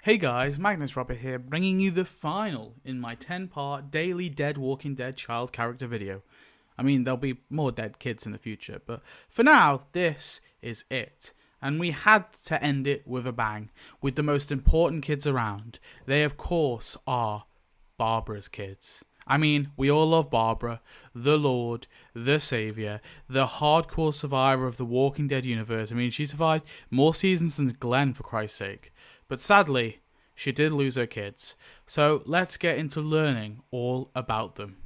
Hey guys, Magnus Robert here, bringing you the final in my 10-part daily Dead Walking Dead child character video. I mean, there'll be more dead kids in the future, but for now, this is it. And we had to end it with a bang, with the most important kids around. They, of course, are Barbara's kids. I mean, we all love Barbara, the Lord, the Saviour, the hardcore survivor of the Walking Dead universe. I mean, she survived more seasons than Glenn, for Christ's sake. But sadly, she did lose her kids. So let's get into learning all about them.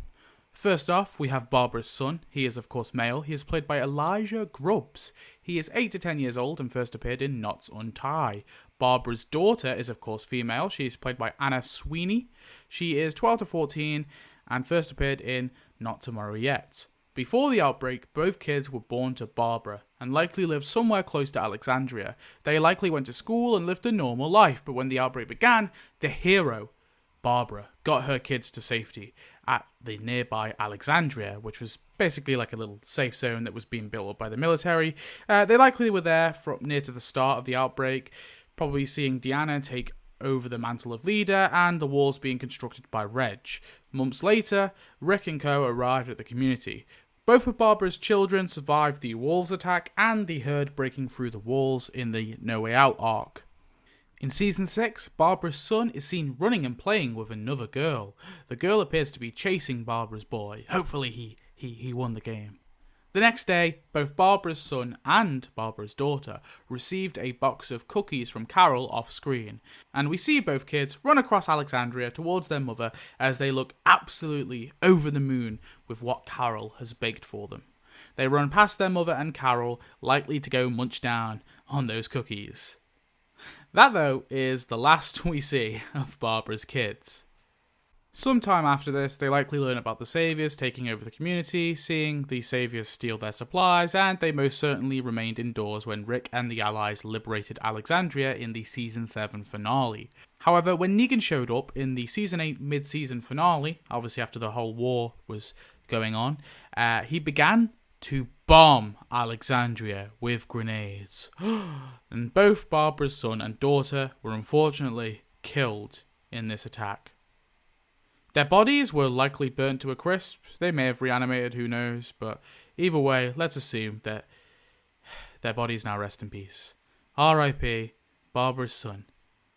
First off, we have Barbara's son. He is, of course, male. He is played by Elijah Grubbs. He is 8 to 10 years old and first appeared in Knots Untie. Barbara's daughter is, of course, female. She is played by Anna Sweeney. She is 12 to 14 and first appeared in Not Tomorrow Yet. Before the outbreak, both kids were born to Barbara and likely lived somewhere close to Alexandria. They likely went to school and lived a normal life, but when the outbreak began, the hero, Barbara, got her kids to safety at the nearby Alexandria, which was basically like a little safe zone that was being built up by the military. They likely were there from near to the start of the outbreak, probably seeing Deanna take over the mantle of leader and the walls being constructed by Reg. Months later, Rick and co arrived at the community. Both of Barbara's children survived the wolves attack and the herd breaking through the walls in the No Way Out arc. In Season 6, Barbara's son is seen running and playing with another girl. The girl appears to be chasing Barbara's boy. Hopefully he won the game. The next day, both Barbara's son and Barbara's daughter received a box of cookies from Carol off screen, and we see both kids run across Alexandria towards their mother as they look absolutely over the moon with what Carol has baked for them. They run past their mother and Carol, likely to go munch down on those cookies. That, though, is the last we see of Barbara's kids. Sometime after this, they likely learn about the Saviors taking over the community, seeing the Saviors steal their supplies, and they most certainly remained indoors when Rick and the Allies liberated Alexandria in the Season 7 finale. However, when Negan showed up in the Season 8 mid-season finale, obviously after the whole war was going on, he began to bomb Alexandria with grenades. And both Barbara's son and daughter were unfortunately killed in this attack. Their bodies were likely burnt to a crisp. They may have reanimated, who knows, but either way, let's assume that their bodies now rest in peace. R.I.P. Barbara's son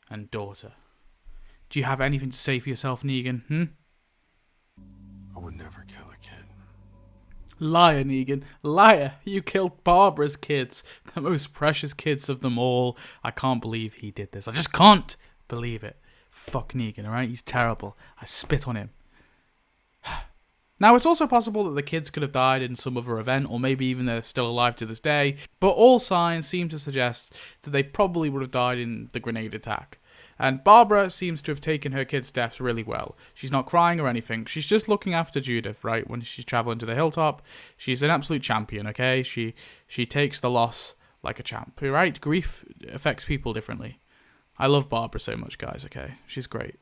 and daughter. Do you have anything to say for yourself, Negan? I would never kill a kid. Liar, Negan. Liar. You killed Barbara's kids. The most precious kids of them all. I can't believe he did this. I just can't believe it. Fuck Negan, alright? He's terrible. I spit on him. Now, it's also possible that the kids could have died in some other event, or maybe even they're still alive to this day, but all signs seem to suggest that they probably would have died in the grenade attack. And Barbara seems to have taken her kids' deaths really well. She's not crying or anything. She's just looking after Judith, right? When she's traveling to the hilltop. She's an absolute champion, okay? She takes the loss like a champ, right? Grief affects people differently. I love Barbara so much, guys, okay? She's great.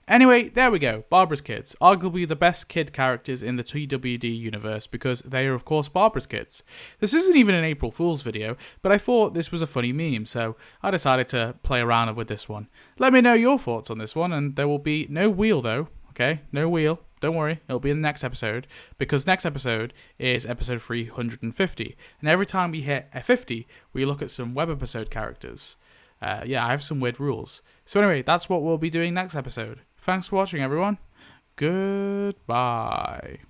Anyway, there we go. Barbara's kids. Arguably the best kid characters in the TWD universe because they are, of course, Barbara's kids. This isn't even an April Fool's video, but I thought this was a funny meme, so I decided to play around with this one. Let me know your thoughts on this one, and there will be no wheel, though, okay? No wheel. Don't worry, it'll be in the next episode, because next episode is episode 350, and every time we hit a 50, we look at some web episode characters. I have some weird rules. So anyway, that's what we'll be doing next episode. Thanks for watching, everyone. Goodbye.